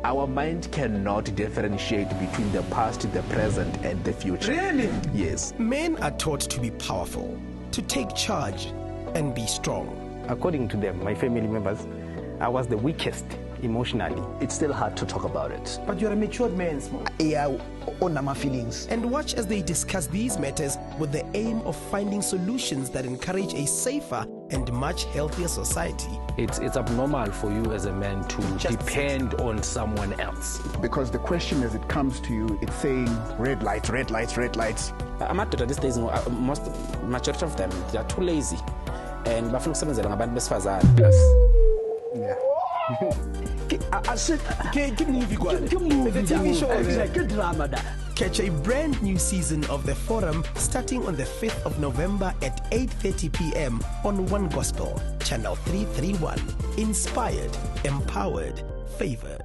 Our mind cannot differentiate between the past, the present, and the future. Really? Yes. Men are taught to be powerful, to take charge, and be strong. According to them, my family members, I was the weakest emotionally. It's still hard to talk about it. But you're a matured man, small. Yeah, honor my feelings. And watch as they discuss these matters with the aim of finding solutions that encourage a safer and much healthier society. It's abnormal for you as a man to depend on someone else. Because the question as it comes to you, it's saying red lights, red lights, red lights. Amadoda these days, majority of them, they are too lazy. And bafuna ukusebenzela ngabantu besifazane. Yeah. Catch a brand new season of The Forum starting on the 5th of November at 8:30 p.m. on One Gospel, Channel 331. Inspired, empowered, favored.